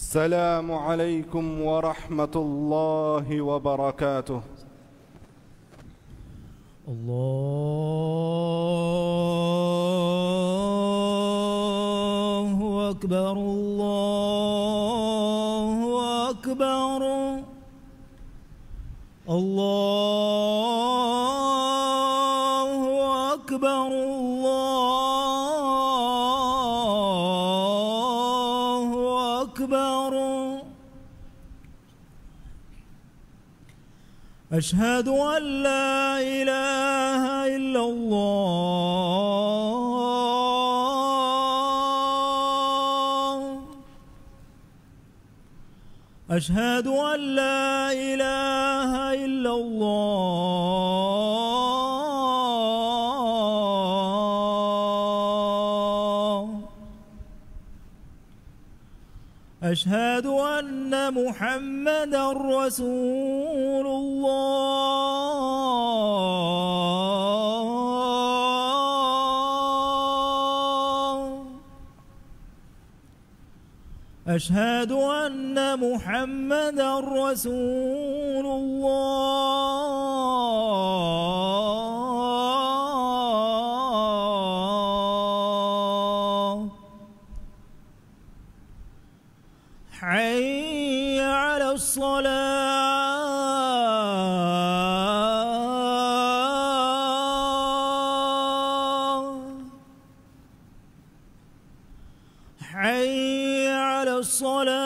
السلام عليكم ورحمة الله وبركاته. الله أكبر الله أكبر الله أكبر الله أكبر. أشهد أن لا إله إلا الله. أشهد أن لا إله إلا الله. أشهد أن محمدا رسول الله. أشهد أن محمدا رسول الله. حي على الصلاة. حي على الصلاة.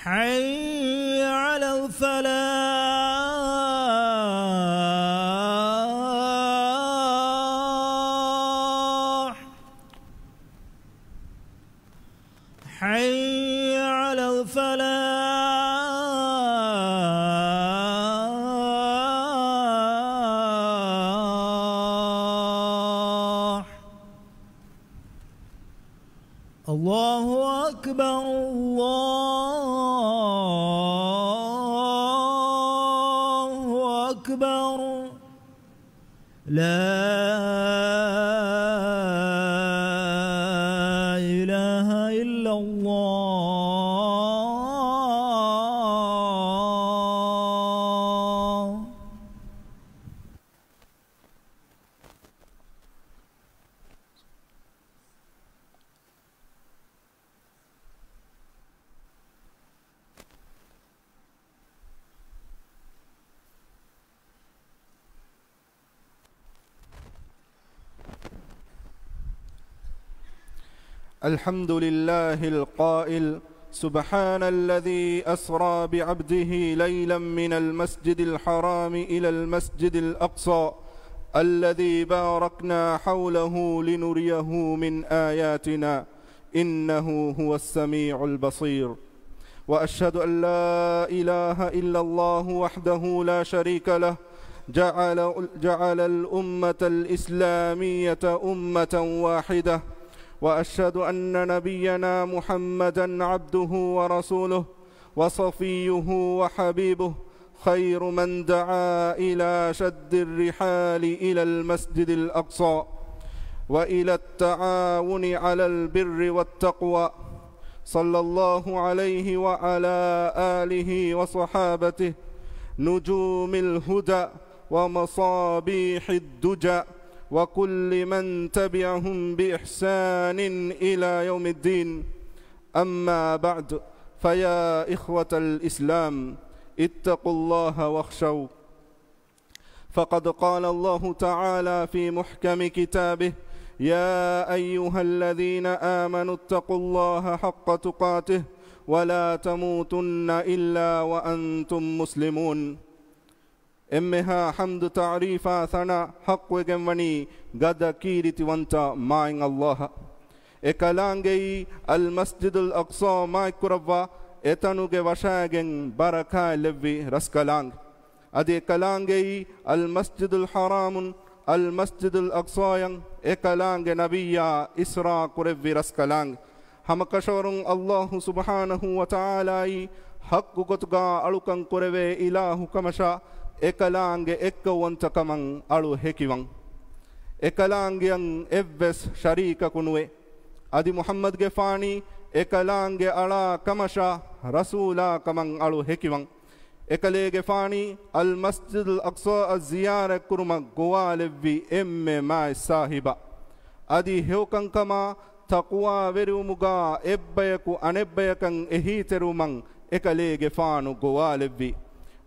حي على الفلاح. حي على الفلاح. الله أكبر الله أكبر. لا إله إلا الله. الحمد لله القائل: سبحان الذي أسرى بعبده ليلا من المسجد الحرام إلى المسجد الأقصى الذي باركنا حوله لنريه من آياتنا إنه هو السميع البصير. وأشهد أن لا إله إلا الله وحده لا شريك له جعل الأمة الإسلامية أمة واحدة. وأشهد أن نبينا محمدًا عبده ورسوله وصفيه وحبيبه، خير من دعا إلى شد الرحال إلى المسجد الأقصى وإلى التعاون على البر والتقوى، صلى الله عليه وعلى آله وصحابته نجوم الهدى ومصابيح الدجى وكل من تبعهم بإحسان إلى يوم الدين. أما بعد، فيا إخوة الإسلام، اتقوا الله واخشوا. فقد قال الله تعالى في محكم كتابه: يا أيها الذين آمنوا اتقوا الله حق تقاته ولا تموتن إلا وأنتم مسلمون. إمها حمد تعريفا ثنا حق وجمعني قد كيرت وانت معين الله. إكلانجي المسجد الأقصى ما كربا إتنوك وشاجن بركة لبي رسكلانج. أدي كلانجي المسجد الحرام المسجد الأقصى إكلانج نبيا إسراء كربي رسكلانج. هم كشورن الله سبحانه وتعالى ಹಕ್ಕು ಗೊತುಗ ಅಳುಕಂ ಕೊರೆವೆ ಇಲಾಹು ಕಮಶ ekalaange ekkawantakamang alu hekiwan ekalaangiyan evves sharika kunuwe adi muhammad ge faani ekalaange ala kamasha rasula kamang alu hekiwan ekalege faani al masjid al aqsa az ziyara kurma goalevvi emme mai sahiba adi heukan kama taqwa verumuga ebbayaku anebbayakan ehiterumang ekalege faanu goalevvi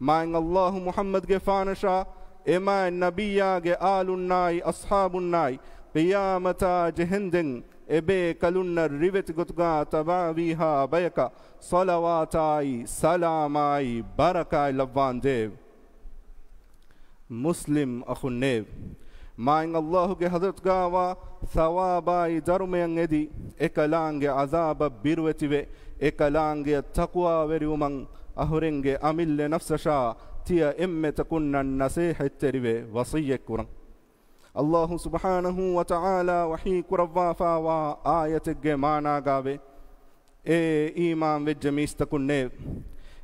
main Allah Muhammad ge faanasha ema nabiya ge alunnai ashabunnai qiyamata jehenden ebe kalunna rivet gotga tabawiha bayaka salawatai salamai barakai lavandev muslim akhunnev main Allah ge hazrat gawa thawabai darmayan edi ekalange azaba birwetive ekalange taqwa veriumang ahurenge amille nafsasha tiya emme takunna nasiha terive wasiyya kuran Allah subhanahu wa ta'ala wahi kurawwa fa wa ayatege maana gave e iman vejmis takunne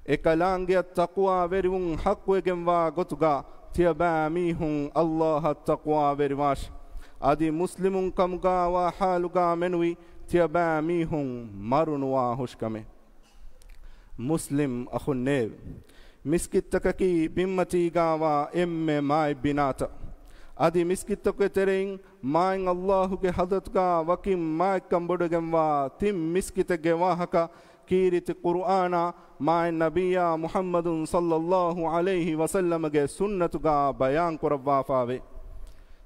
ekalange taqwa verun haqqwegen wa gotuga tiya ba mihun Allah taqwa veriwash adi muslimun kamga wa haluga menui tiya ba mihun marunwa hushkame muslim akhunnev miskittakaki bimmati gawa emme mai binata adi miskittakke terein main Allah ge hadatga wakim mai kambodegemwa tim miskitege wahaka kiriti qur'ana mai nabiyya muhammadun sallallahu alayhi wasallam ge sunnatuga bayan korwa faave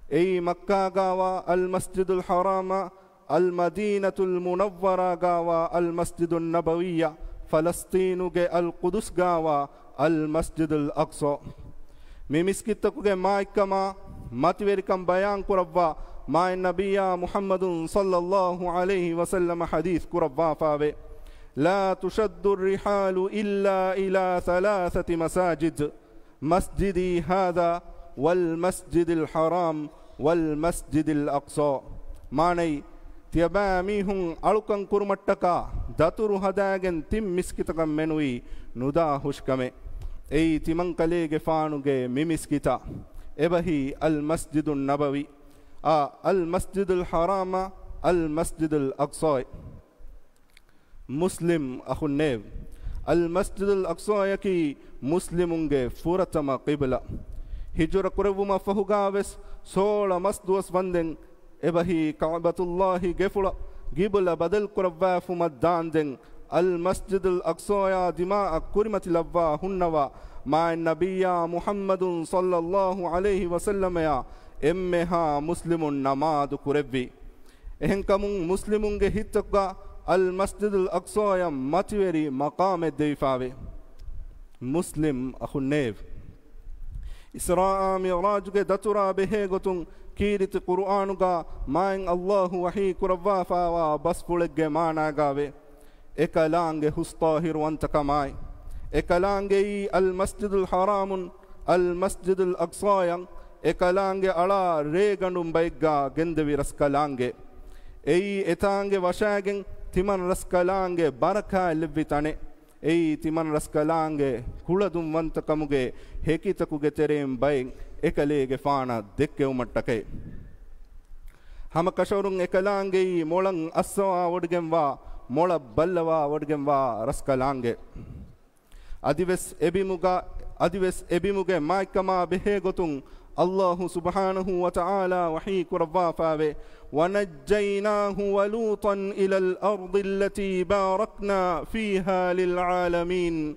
ei makka gawa al masjidul harama al madinatul munawwara gawa al masjidun nabawiyya ಫಲಸ್ತೀನುಗೆ ಅಲ್ ಕುದುಸ್ ಗಾವ ಅಲ್ ಮಸ್ಜಿದ್ ಅಲ್ ಅಕ್ಸಾ ಮಿ ಮಿಸ್ಕಿತ್ತಕುಗೆ ಮಾಯ್ಕಮ ಮತಿವೆರಿಕಂ ಬಯಾನ್ ಕುರವ್ವ ಮಾಯ್ ನಬಿಯ ಮುಹಮ್ಮದುನ್ ಸಲ್ಲಲ್ಲಾಹು ಅಲೈಹಿ ವಸಲ್ಲಮ ಹದೀಸ್ ಕುರವ್ವ ಫಾವೆ ಲಾ ತುಷದ್ದು ರಿಹಾಲು ಇಲ್ಲಾ ಇಲಾ ಥಲಾಥತಿ ಮಸಾಜಿದ್ ಮಸ್ಜಿದಿ ಹಾದಾ ವಲ್ ಮಸ್ಜಿದ್ ಅಲ್ ಹರಾಮ್ ವಲ್ ಮಸ್ಜಿದ್ ಅಲ್ ಅಕ್ಸಾ ಮಾನೈ තියබෑමිහුන් අලුකං කුරුමට්ටක දතුරු හදාගෙන් තිම් මිස්කිතකම් මෙනුයි නුදා හුෂ්කමේ එයි තිමං කලේගේ ෆානුගේ මිමිස්කිත එබහි අල් මස්ජිදුන් නබවි අල් මස්ජිදුල් හරාම අල් මස්ජිදුල් අක්සා මුස්ලිම් අහුන්නේව් අල් මස්ජිදුල් අක්සා යකි මුස්ලිමුන්ගේ ෆුරතම qiblā හිජර කුරවුම ෆහුගාවෙස් සෝල මස්දුවස් වන්දෙන් ebahi ka'batullahi gefula gibla badal kurawwa fumaddan al masjid al aqsa ya dima'a kurimat lawwa hunnawa ma nabiyya muhammadun sallallahu alayhi wa sallam ya emmeha muslimun namad kurevvi ehenkamun muslimun ge hittakka al masjid al aqsa ya mativeri maqam deifave muslim akhunnev israa mi'raj ge datura behe gotun kiriti qur'anuga main Allah wahi kurawwa fa wa baspulegge maana gave ekalange hustahir wantakamai ekalange al masjidul haramun al masjidul aqsa ekalange ala regandum baigga gendevi raskalange ei etange washagen timan raskalange baraka levitane ei timan raskalange kuladum wantakamuge hekitakuge terem bain ekalege faana dekke umattake hama kashorun ekalange molang aswa wodgemwa mola ballawa wodgemwa raskalange adives ebimuge maikama behe gotun Allah subhanahu wa ta'ala wahi kurawwa faave ونجيناه ولوطا إلى الأرض التي باركنا فيها للعالمين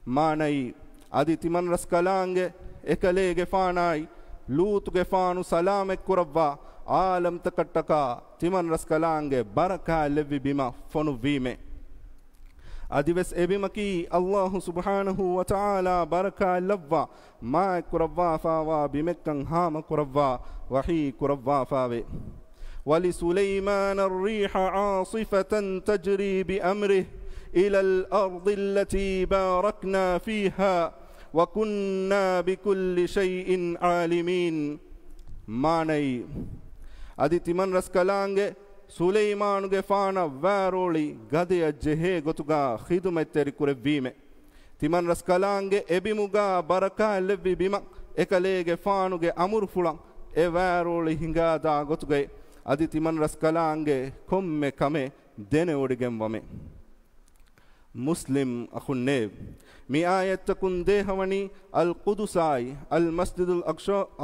ماني أدي تمن رسكالانge ekalege faanai luutuge faanu salamek kurawwa aalam takattaka timan raskalange baraka levvi bima fonu vime adives ebimaki Allah subhanahu wa ta'ala baraka lavwa ma kurawwa fawa bimekkan hama kurawwa wahi kurawwa fawe ولسليمان الريح عاصفة تجري بأمره إلى الأرض التي باركنا فيها وكنا بكل شيء عالمين ماني أدي تمن رسكالانge ಸುಲೈಮಾನುಗೆ ಫಾನ ವ್ಯಾರೋಳಿ ಗದೆಯ ಜೆಹೆ ಗೊತುಗ ಖಿದುಮೆತ್ತರಿ ಕುರೆವ್ವೀಮೆ timan raskalange ebimuga baraka levvi bima ekalege faanuge amur fulan e waaroli hinga da gotuge adi timan raskalange komme kame dene odigem wame muslim akhunne mi ayatakun dehawani al qudusai al masjidul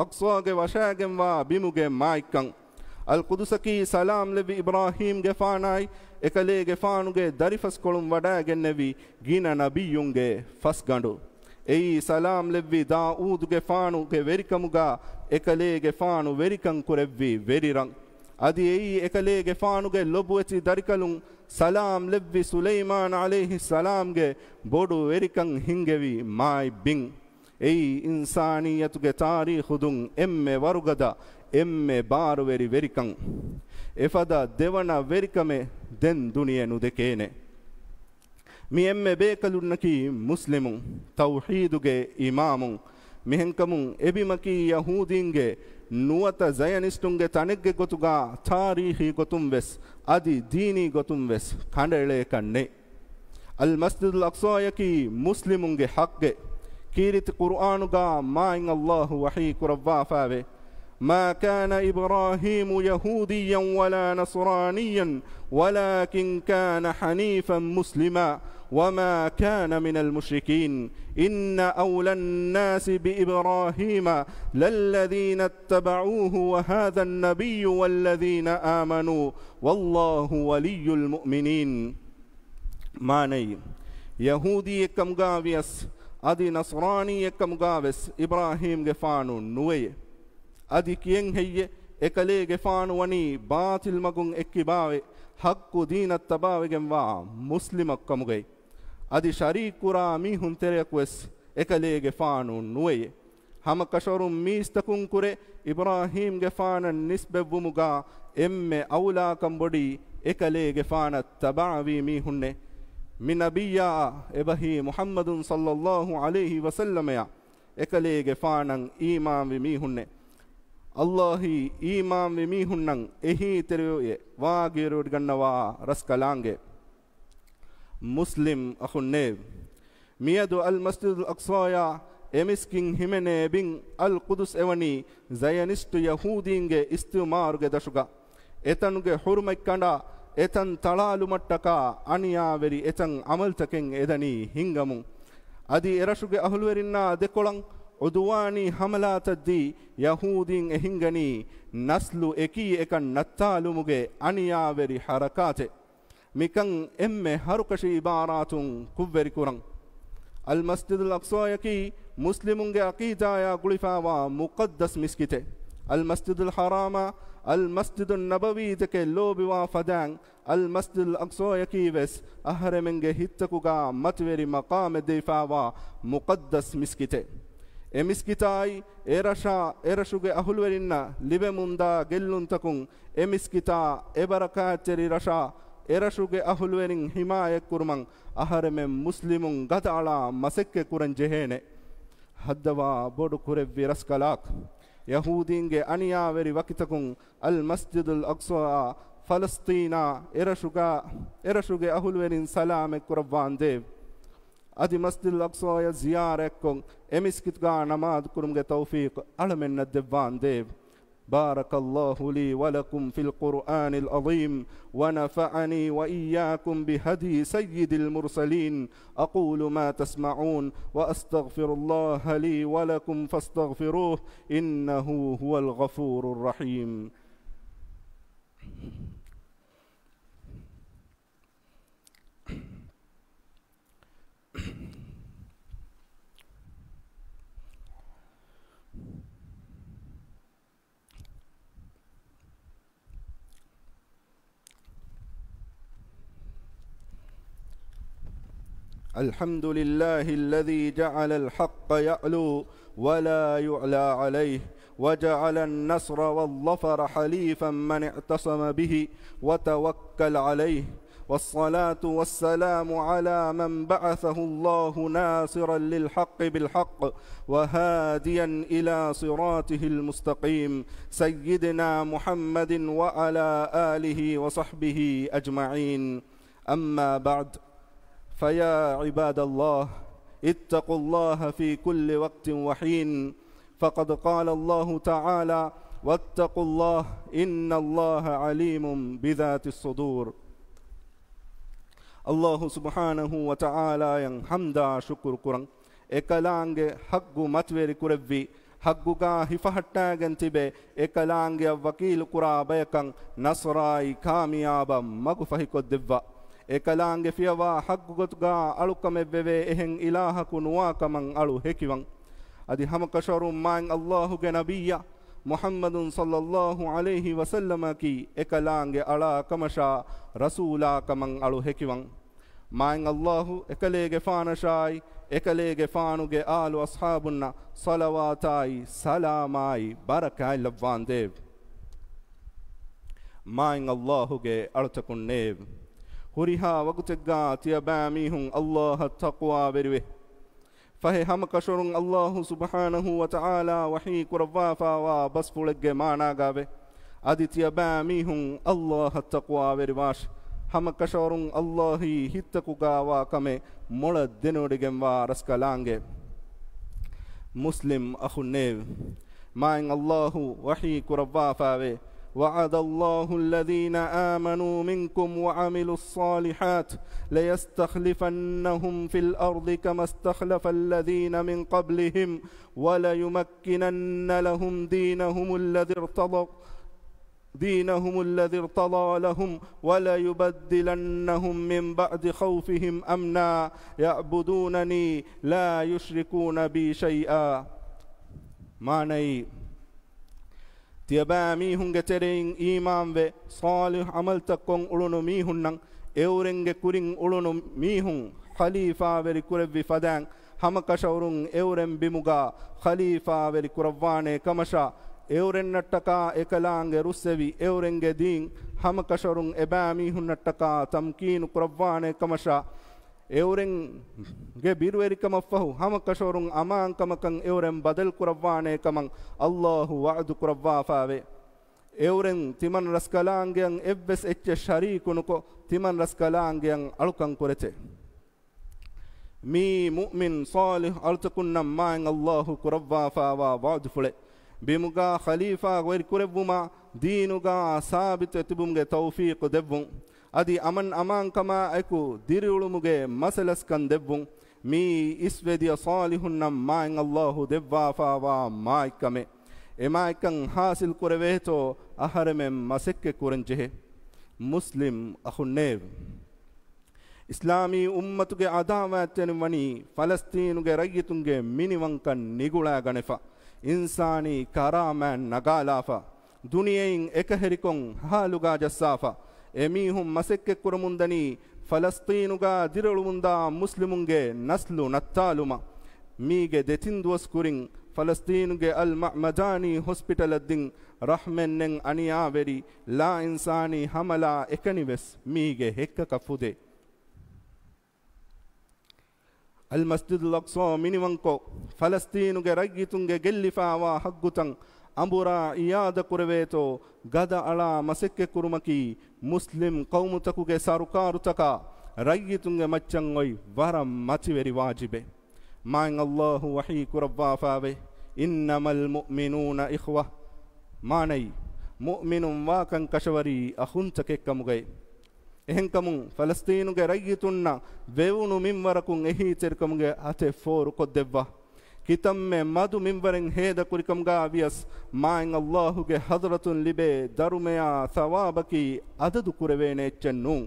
aqsa ge washagem wa bimuge maikan al qudusaki salam levi ibrahim ge faanai ekale ge faanuge darifas kolum wada gennevi gina nabiyunge fas gandu ei salam levi daud ge faanu ge verikamuga ekale ge faanu verikan kurevvi veriran adi ei ekale ge faanu ge lobueti darikalun salam levvi Sulaiman alayhi salam ge bodu verikan hingevi mai bing ei insaniyatu ge tarikhudun emme warugada emme baru verikan efada devana verikame den duniya nu dekene mi emme bekalunnaki muslimun tawhiduge imamun mihenkamun ebimaki yahudinge nuwata zayanistunge tanegge gotuga tarihi gotum ves adi dini gotum ves kandele kanne al masjidul aqsa yaki muslimunge haqqe kirit qur'anuga ma in allah wahi kurwa fave ما كان إبراهيم يهوديا ولا نصرانيا ولكن كان حنيفا مسلما وما كان من المشركين إن أولى الناس بإبراهيم للذين اتبعوه وهذا النبي والذين آمنوا والله ولي المؤمنين ماني يهودي كمغاويس أدي نصراني كمغاويس إبراهيم غفانو نوي adi kiyen heyye ekalege faanu wani baatil magun ekkibawe hakku deenat tabawegen wa muslimak kamuge adi sharikura mi hunterekwes ekalege faanu nuye hama kashorum mistakun kure ibrahim ge faana nisbewumuga emme awla kambodi ekalege faana tabawi mi hunne min nabiyya ebahi muhammadun sallallahu alayhi wasallam ya ekalege faanan iman wi mi hunne Allahi iman vi mihunnan ehi teryoye waagirud gannawa raskalange muslim akhunne miyadu al masjidul aqsa ya emiskin himene bin al qudus evani zayanistu yahudinge istimaruge dashuga etanuge hurmai kanda etan talalu mattaka aniyaveri etan amaltaken edani hingamun adi erashuge ahulwerinna dekolan udwani hamalataddi yahudin ehingani naslu eki ekan nattalumuge aniyaveri harakate mikan emme harukashi ibaratun kuvveri kuran al masjidul aqsa yaki muslimunge aqidaya gulifawa muqaddas miskite al masjidul harama al masjidun nabawi teke lobiwa fadan al masjidul aqsa yaki ves ahremenge hittakuga matveri maqam defawa muqaddas miskite emiskitai erashuge ahulwerinna libemunda gelluntakun emiskita ebarakateri rasha erashuge ahulwerin himaye kurman ahareme muslimun gadala masekke kuran jehene haddawa bodu kurevvi raskalak yahudinge aniyaveri wakitakun al masjidul aqsa falastina erashuge ahulwerin salame kuravande adi masjidul aqsa ya ziyarekon emiskitga namaz kurumge tawfiq alamenna devwan dev بارك الله لي ولكم في القرآن العظيم ونفعني وإياكم بهدي سيد المرسلين أقول ما تسمعون وأستغفر الله لي ولكم فاستغفروه إنه هو الغفور الرحيم الحمد لله الذي جعل الحق يعلو ولا يعلى عليه وجعل النصر والظفر حليفا من اعتصم به وتوكل عليه والصلاة والسلام على من بعثه الله ناصرا للحق بالحق وهاديا إلى صراطه المستقيم سيدنا محمد وعلى آله وصحبه أجمعين أما بعد فيا عباد الله اتقوا الله في كل وقت وحين فقد قال الله تعالى واتقوا الله إن الله عليم بذات الصدور. الله سبحانه وتعالى ين حمدا شكر كرن ekalaange haggu matweri kurevvi hagguga hifahattagen tibe ekalaange wakil kura bayakan nasrai kamiyaba magu fahikoddevva ekalaange fiyawa haggugotga alukamevve ehen ilahaku nuwakaman alu hekiwan adi hamakasharum man Allahuge nabiyya Muhammadun sallallahu alayhi wa sallam ki ekalaange ala kamasha rasula kaman alu hekiwan man Allahu ekalege fanashai ekalege fanuge alu ashabunna salawatai salamai barakai labwandev man Allahuge altakunnev huriha wagutega tiyabamihun Allah taqwa berwe fahe hamakashurun Allah subhanahu wa ta'ala wahi kurwafa wa basfulege managave aditiyabamihun Allah taqwa berwash hamakashurun Allahi hittakugawa kame mola denodigenwa raskalange muslim akhunnev man Allahu wahi kurwafa ve وعد الله الذين آمنوا منكم وعملوا الصالحات ليستخلفنهم في الأرض كما استخلف الذين من قبلهم وليمكنن لهم دينهم الذي ارتضى لهم وليبدلنهم من بعد خوفهم أمنا يعبدونني لا يشركون بي شيئا معنى tiyaba mihunge tereng imam ve salih amal takkon ulunu mihun nang eurenge kuring ulunu mihun khalifa veri kurevvi fadang hamakashawrun euren bimuga khalifa veri kuravane kamasha euren nattaka ekalange russevi eurenge din hamakashawrun eba mihun nattaka tamkin kuravane kamasha euren ge birweri kamafahu hamakashorun aman kamakan euren badal kuravane kamang Allahu wa'du kuravwa fave euren timan raskalangen evves etche sharikunuko timan raskalangen alukan kurete mi mu'min salih altakunnam man Allahu kuravwa fawa wa'du fule bimuga khalifa weri kurevuma dinuga sabit etibumge tawfiq devvun adi aman kama aku diriulumuge masalas kan devvun mi isvediya salihun nam main Allahu devva fawa maikame emaikan hasil kureveto ahareme masekke kurenjehe muslim akhunnev islami ummatuge adawateni wani falasteenuge rayitunge miniwankan nigula ganefa insani karaman nagalafa duniyein ekaherikon haluga jassafa emihum masekke kurumundani falasteenuga dirulumunda muslimunge naslu nattaluma mige detinduwas kuring falasteenuge al ma'madani hospital addin rahmennen aniyaveri la insani hamala ekanives mige hekka kafude al masjid al aqsa miniwanko falasteenuge ragitunge gellifawa haggutan ambura iyada kureveto gada ala masekke kurumaki muslim qawmutakuge sarukarutaka rayitunge maccangoy waram mativeri wajibe man Allahu wahi kurabwa fave innamal mu'minuna ikhwa manai mu'minun wakan kashawari ahuntake kamuge ehenkamun falasteenuge rayitunna vevunu minwarakun ehi terkamuge ate foru koddevva kitamme madu minbaren heda kurikamga avias main Allahuge hadratun libe darumeya thawabaki adadu kurevene echennu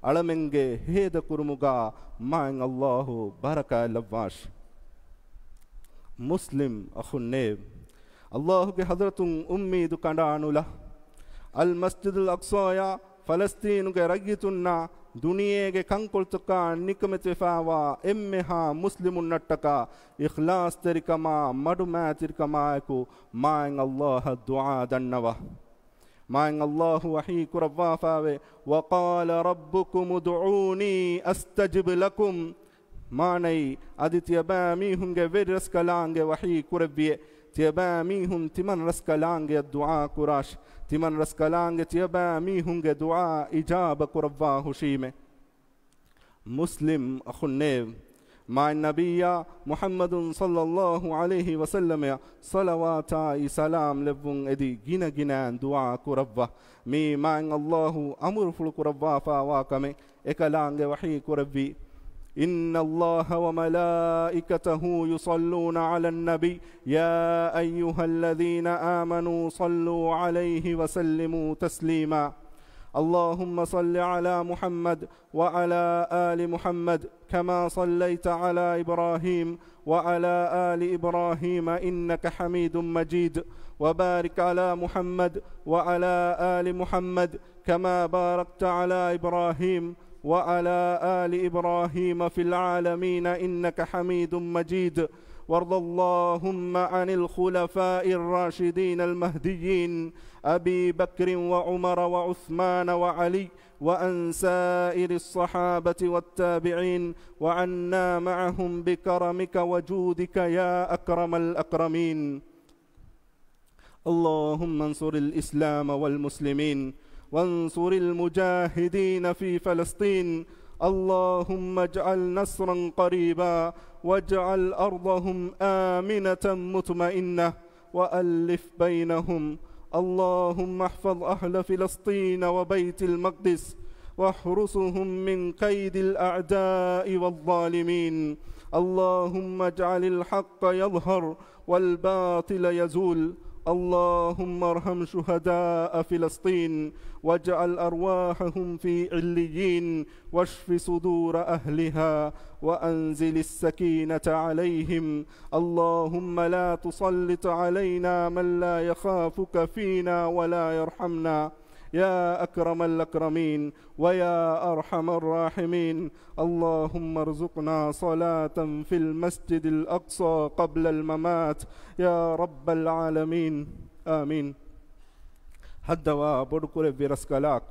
alamenge heda kurumuga main Allahu baraka lavash muslim akhunnev Allahuge hadratun ummidu kandanula al masjid al aqsa ya falasteenuge ragitunna duniyege kankoltuka nikmetefava emmeha muslimun nattaka ikhlas terikama maduma terikama ku main Allah du'a dannawa main Allah wahi kurwa fave wa qala rabbukum ud'uni astajib lakum manai aditya ba mihunge veras kalange wahi kurbiye tiba mihun timan raskalange du'a kurash timan raskalange tiba mihunge du'a ijaba kurwa hushime muslim akhunnev مع النبي محمد صلى الله عليه وسلم صلوات سلام لبون ادي جنا جنا دعاء كربا مي مع الله امر فل كربا فواكم اكلانگ وحي كربي إن الله وملائكته يصلون على النبي يا أيها الذين آمنوا صلوا عليه وسلموا تسليما اللهم صل على محمد وعلى آل محمد كما صليت على إبراهيم وعلى آل إبراهيم إنك حميد مجيد وبارك على محمد وعلى آل محمد كما باركت على إبراهيم وعلى آل إبراهيم في العالمين إنك حميد مجيد وارض اللهم عن الخلفاء الراشدين المهديين أبي بكر وعمر وعثمان وعلي وعن سائر الصحابة والتابعين وعنا معهم بكرمك وجودك يا أكرم الأكرمين اللهم انصر الإسلام والمسلمين وانصر المجاهدين في فلسطين اللهم اجعل نصرا قريبا واجعل أرضهم آمنة مطمئنة وألف بينهم اللهم احفظ أهل فلسطين وبيت المقدس واحرسهم من كيد الأعداء والظالمين اللهم اجعل الحق يظهر والباطل يزول اللهم ارحم شهداء فلسطين واجعل أرواحهم في عليين واشف صدور أهلها وأنزل السكينة عليهم اللهم لا تسلط علينا من لا يخافك فينا ولا يرحمنا يا أكرم الأكرمين ويا أرحم الراحمين اللهم ارزقنا صلاة في المسجد الأقصى قبل الممات يا رب العالمين آمين هدوا بدكور برسكلاك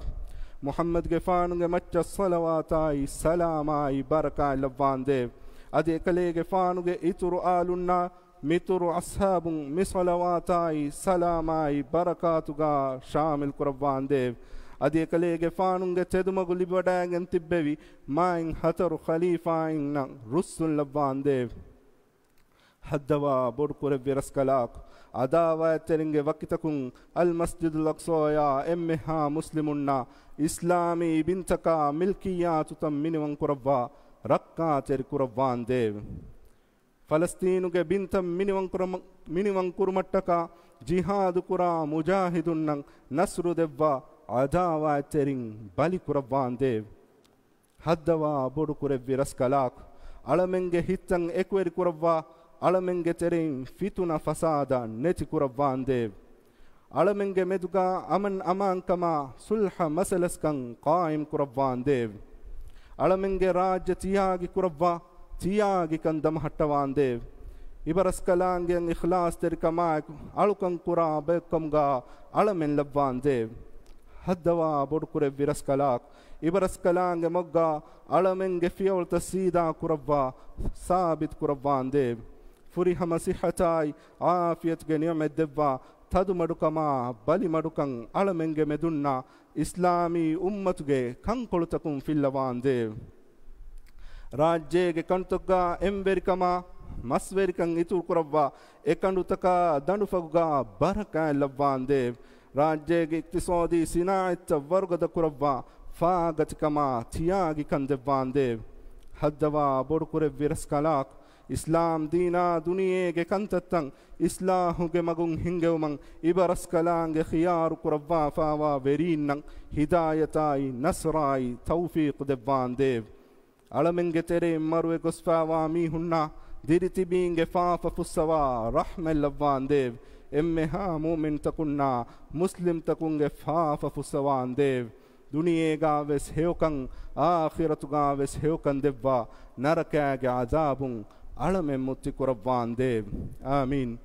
محمد گفان مچ الصلوات سلام بركة لبان ديف أدي كلي گفان إتر آلنا متر أصحاب مصلوات سلام بركاتك شامل قربان ديف أدي كلي گفان تدمغ لبداغن تبوي ماين هتر خليفاين رسل لبان ديف هدوا بدكور برسكلاك عداوة ترنگ وقتكم المسجد الأقصى يا أمها مسلمنا إسلامي بنتك ملكيات تمن وانكربا ركا تر كربان ديف فلسطين کے بنتم منی وانكرمتك جهاد كرا مجاهدن نصر دوا عداوة ترنگ بالي كربان ديف هدوا بدكور برسكلاك علمنگ هتن اكوير كربا ಅಳಮೆಂಗೆ ತೆರೆಂ ಫಿತುನ ಫಸಾದ ನೆತಿ ಕುರವಾನ್ ದೇವ್ ಅಳಮೆಂಗೆ ಮೆದುಗ ಅಮನ್ ಅಮಾಂಕಮ ಸುಲ್ಹ ಮಸಲಸ್ಕಂ ಕಾಯಿಂ ಕುರವಾನ್ ದೇವ್ ಅಳಮೆಂಗೆ ರಾಜ್ಯ ತಿಯಾಗಿ ಕುರವ್ವ ತಿಯಾಗಿ ಕಂದಮ ಹಟ್ಟವಾನ್ ದೇವ್ ಇಬರಸ್ಕಲಾಂಗೆ ಇಖ್ಲಾಸ್ ತೆರಿಕಮಾಕ್ ಅಳುಕಂ ಕುರಾ ಬೇಕಂಗ ಅಳಮೆನ್ ಲವ್ವಾನ್ ದೇವ್ ಹದ್ದವಾ ಬೊಡ್ಕುರೆ ವಿರಸ್ಕಲಾಕ್ ಇಬರಸ್ಕಲಾಂಗೆ ಮೊಗ್ಗ ಅಳಮೆಂಗೆ ಫಿಯೋಳ್ತ ಸೀದಾ ಕುರವ್ವ ಸಾಬಿತ್ ಕುರವಾನ್ ದೇವ್ فريح مسيحتاي عافية نعمة الدبا تدو مدوكما بالي مدوكان على منجة مدونا إسلامي أمتك كان قلتكم في اللوان ديو راجيك كنتوكا امبريكما مسوريكان إتور كربا إكاندوتكا دانوفاغا بركة اللوان ديو راجيك اقتصادي صناعة ورغد كربا فاغتكما تياغي كان دبان ديو هدوا بوركوري ويرسكالاك إسلام دينا دنيا کے کنتتن إسلام کے مگن ہنگومن إبرسكلان خيار كربا فاوا ورين هدايتاي نصراي توفيق دبان ديف علمن تري مروي غسفاوا ميهنا ديرتي بين فافا فسوا رحمة لبان ديف امها مؤمن تكوننا مسلم تكون فافا فسوان ديف دنيا غاوس هيوكن آخرت غاوس هيوكن دبا نركاگ عذاب علم متي قربان ديف آمين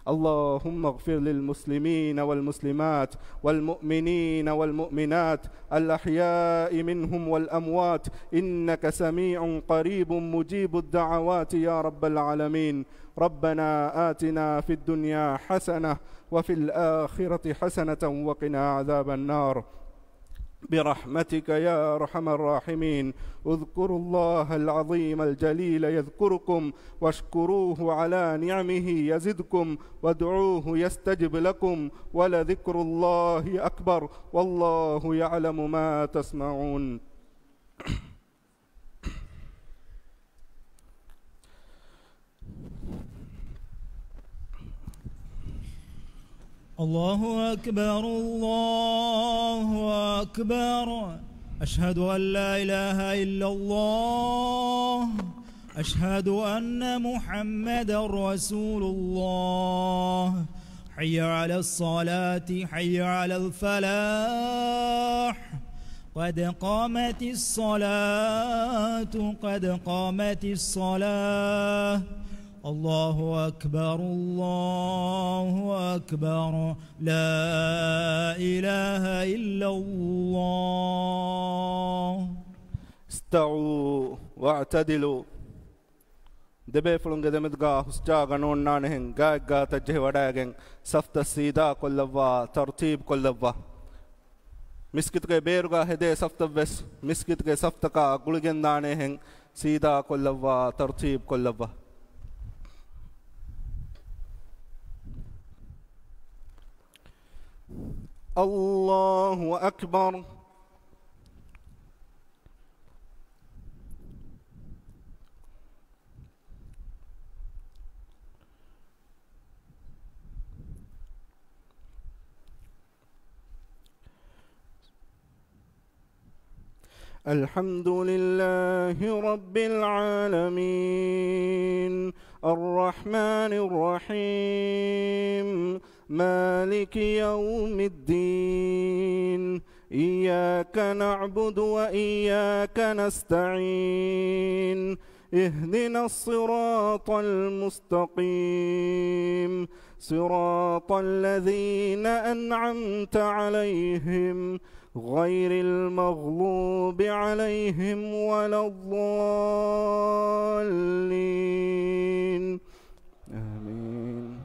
اللهم اغفر للمسلمين والمسلمات والمؤمنين والمؤمنات الأحياء منهم والأموات إنك سميع قريب مجيب الدعوات يا رب العالمين ربنا آتنا في الدنيا حسنة وفي الآخرة حسنة وقنا عذاب النار برحمتك يا أرحم الراحمين. اذكروا الله العظيم الجليل يذكركم، واشكروه على نعمه يزدكم، وادعوه يستجب لكم، ولذكر الله أكبر، والله يعلم ما تصنعون. الله أكبر الله أكبر. أشهد أن لا إله إلا الله. أشهد أن محمدا رسول الله. حي على الصلاة حي على الفلاح. قد قامت الصلاة قد قامت الصلاة. الله أكبر الله أكبر. لا إله إلا الله. استووا واعتدلوا. دبي فلنگ دمدگا حسجا غنون نانهن گاگا تجه وڑاگن سفت سیدا كلوا ترتيب كلوا. مسكت کے بیرگا ہدے سفت وس مسكت کے سفت کا گلگن دانهن سیدا كلوا ترتيب كلوا. الله أكبر. الحمد لله رب العالمين الرحمن الرحيم مالك يوم الدين. إياك نعبد وإياك نستعين. اهدنا الصراط المستقيم صراط الذين أنعمت عليهم غير المغضوب عليهم ولا الضالين. آمين.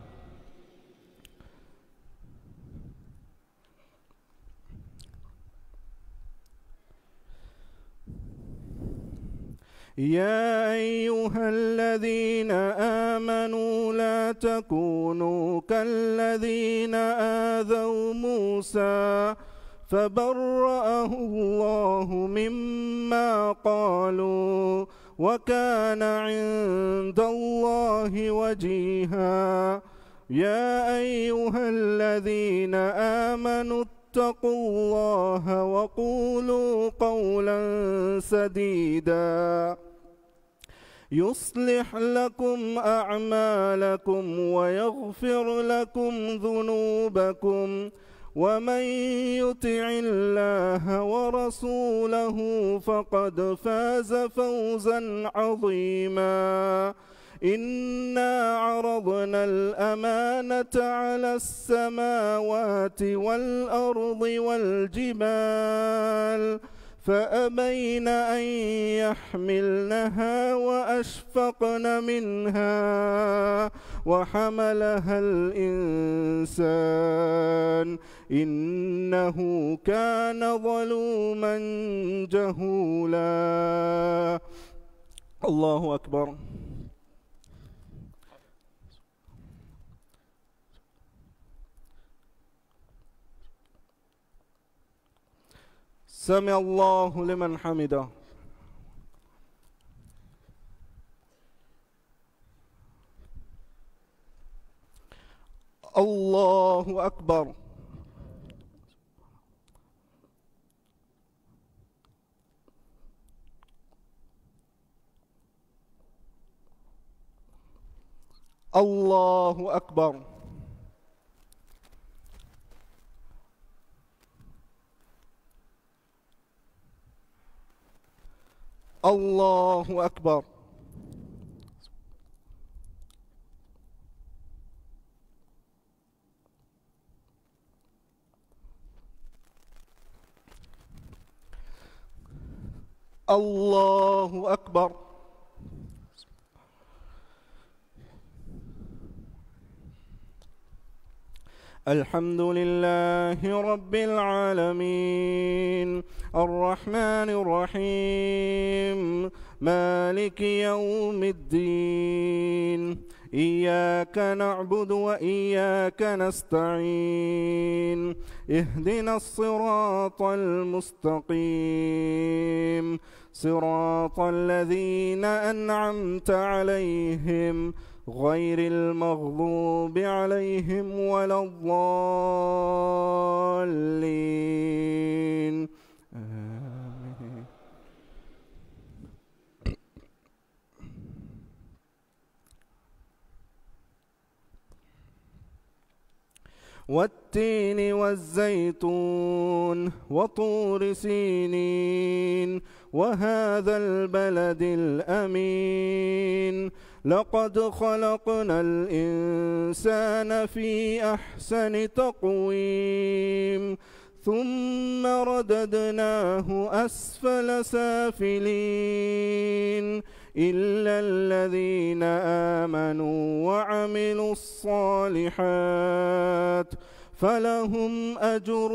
يا أيها الذين آمنوا لا تكونوا كالذين آذوا موسى فبرأه الله مما قالوا وكان عند الله وجيها. يا أيها الذين آمنوا اتقوا الله وقولوا قولا سديدا يصلح لكم أعمالكم ويغفر لكم ذنوبكم ومن يطع الله ورسوله فقد فاز فوزا عظيما. إنا عرضنا الأمانة على السماوات والأرض والجبال فأبين أن يحملنها وأشفقن منها وحملها الإنسان إنه كان ظلوما جهولا. الله أكبر. سمع الله لمن حمده. الله أكبر. الله أكبر. الله أكبر. الله أكبر. الحمد لله رب العالمين الرحمن الرحيم مالك يوم الدين إياك نعبد وإياك نستعين اهدنا الصراط المستقيم صراط الذين أنعمت عليهم غير المغضوب عليهم ولا الضالين آمين. والتين والزيتون وطور سينين وهذا البلد الأمين لقد خلقنا الإنسان في أحسن تقويم ثم رددناه أسفل سافلين إلا الذين آمنوا وعملوا الصالحات فلهم أجر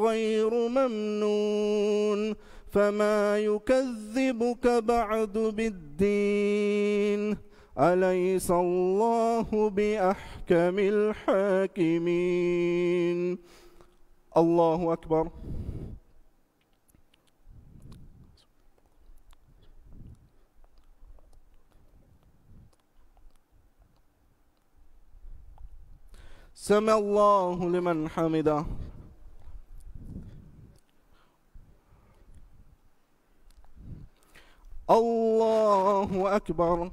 غير ممنون فما يكذبك بعد بالدين أليس الله بأحكم الحاكمين الله أكبر سمع الله لمن حمده الله أكبر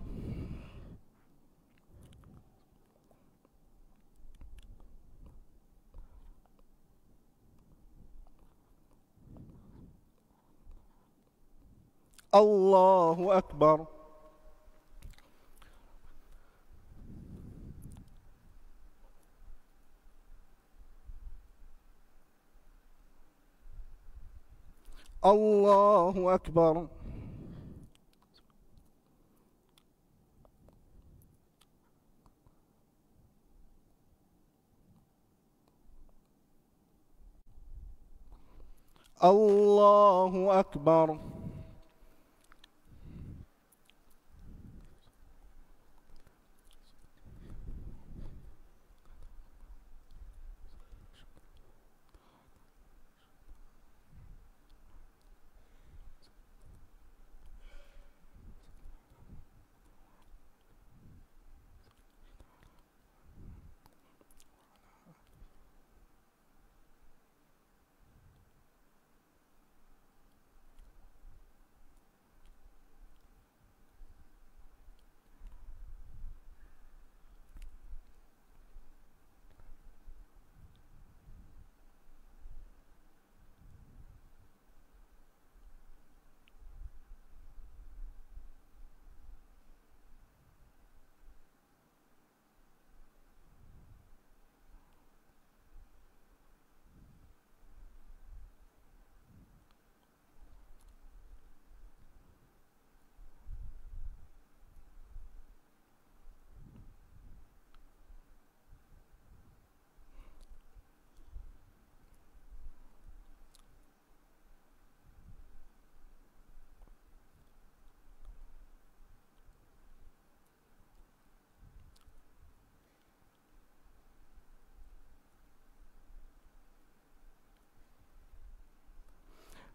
الله أكبر الله أكبر الله أكبر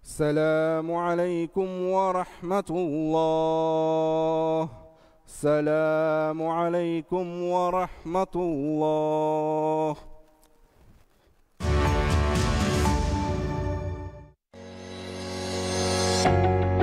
السلام عليكم ورحمة الله السلام عليكم ورحمة الله